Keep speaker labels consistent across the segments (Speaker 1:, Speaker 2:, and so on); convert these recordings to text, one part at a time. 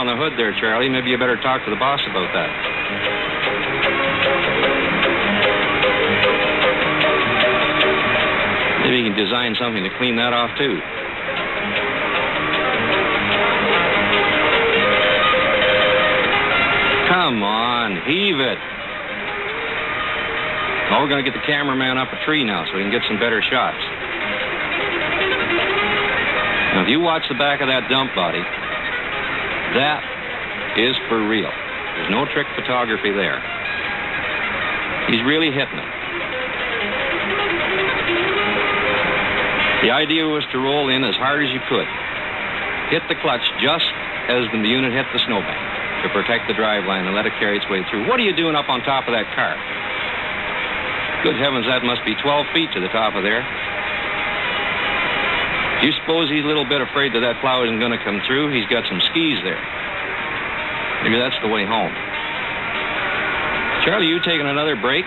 Speaker 1: on the hood there, Charlie. Maybe you better talk to the boss about that. Maybe you can design something to clean that off, too. Come on, heave it. Oh, we're going to get the cameraman up a tree now so we can get some better shots. Now, if you watch the back of that dump body, that is for real. There's no trick photography there. He's really hitting it. The idea was to roll in as hard as you could. Hit the clutch just as the unit hit the snowbank to protect the driveline and let it carry its way through. What are you doing up on top of that car? Good heavens, that must be 12 feet to the top of there. Do you suppose he's a little bit afraid that that plow isn't going to come through? He's got some skis there. Maybe that's the way home. Charlie, you taking another break?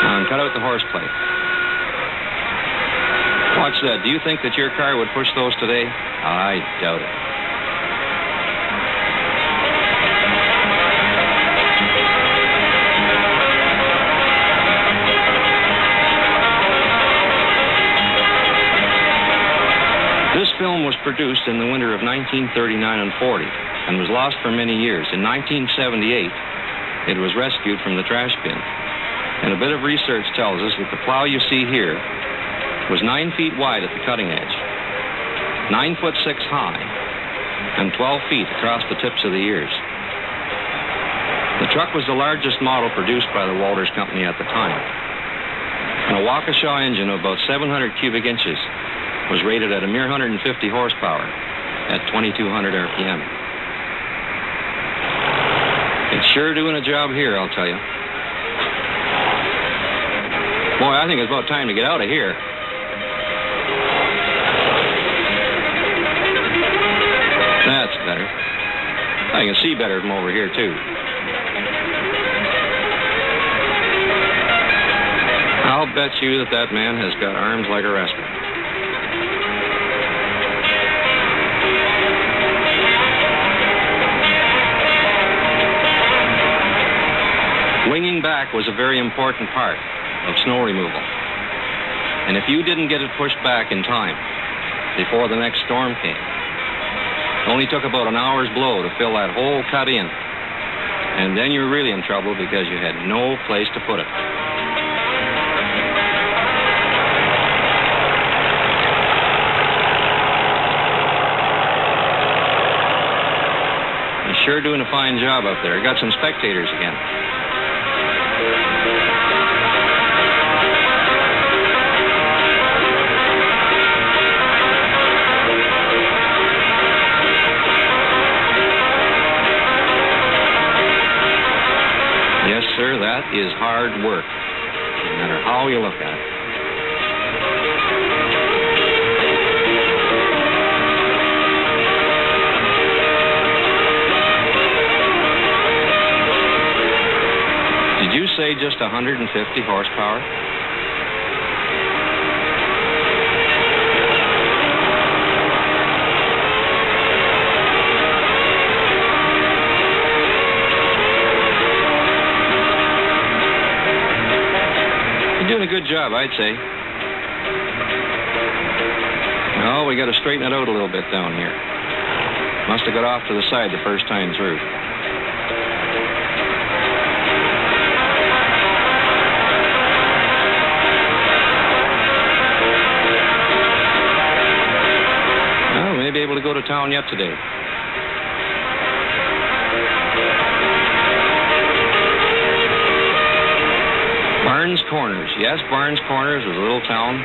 Speaker 1: And cut out the horseplay. Watch that. Do you think that your car would push those today? I doubt it. This film was produced in the winter of 1939 and 40 and was lost for many years. In 1978, it was rescued from the trash bin. And a bit of research tells us that the plow you see here was 9 feet wide at the cutting edge, 9'6" high, and 12 feet across the tips of the ears. The truck was the largest model produced by the Walters Company at the time. And a Waukesha engine of about 700 cubic inches was rated at a mere 150 horsepower at 2,200 RPM. It's sure doing a job here, I'll tell you. Boy, I think it's about time to get out of here. That's better. I can see better from over here, too. I'll bet you that that man has got arms like a wrestler. Winging back was a very important part of snow removal. And if you didn't get it pushed back in time before the next storm came, it only took about an hour's blow to fill that whole cut in. And then you were really in trouble because you had no place to put it. You're sure doing a fine job up there. Got some spectators again. Yes, sir, that is hard work, no matter how you look at it. Did you say just 150 horsepower? Doing a good job, I'd say. Oh, we got to straighten it out a little bit down here. Must have got off to the side the first time through. Well, we may be able to go to town yet today. Barnes Corners. Yes, Barnes Corners is a little town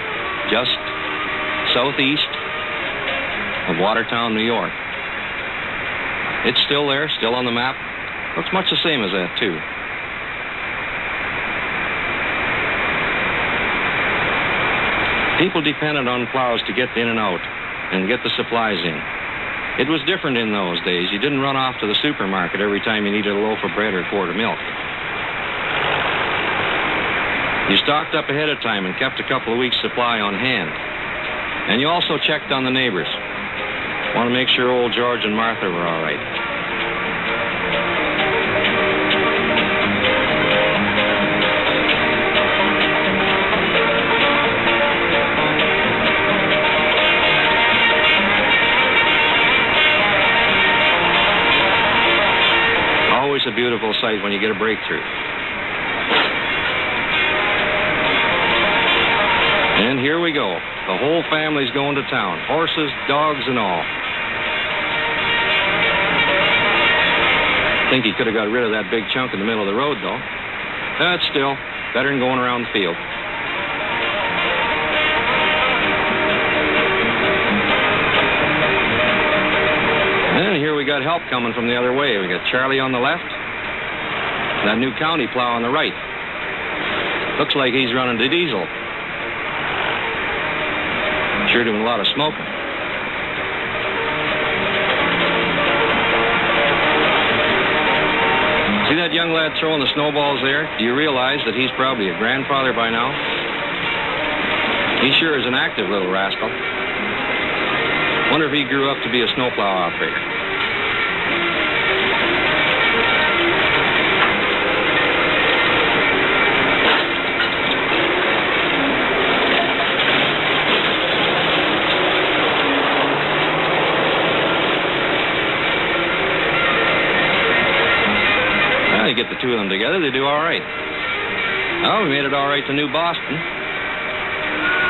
Speaker 1: just southeast of Watertown, New York. It's still there, still on the map. Looks much the same as that, too. People depended on plows to get in and out and get the supplies in. It was different in those days. You didn't run off to the supermarket every time you needed a loaf of bread or a quart of milk. You stocked up ahead of time and kept a couple of weeks' supply on hand. And you also checked on the neighbors. Want to make sure old George and Martha were all right. Always a beautiful sight when you get a breakthrough. And here we go. The whole family's going to town. Horses, dogs, and all. I think he could have got rid of that big chunk in the middle of the road, though. That's still better than going around the field. And here we got help coming from the other way. We got Charlie on the left, and that new county plow on the right. Looks like he's running the diesel. Sure doing a lot of smoking. See that young lad throwing the snowballs there? Do you realize that he's probably a grandfather by now? He sure is an active little rascal. Wonder if he grew up to be a snowplow operator. You get the two of them together, they do all right. Oh, we made it all right to New Boston.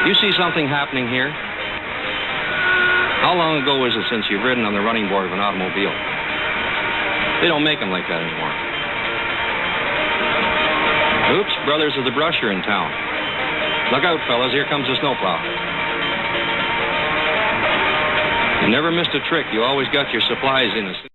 Speaker 1: You see something happening here? How long ago is it since you've ridden on the running board of an automobile? They don't make them like that anymore. Oops, Brothers of the Brush are in town. Look out, fellas, here comes the snowplow. You never missed a trick. You always got your supplies in.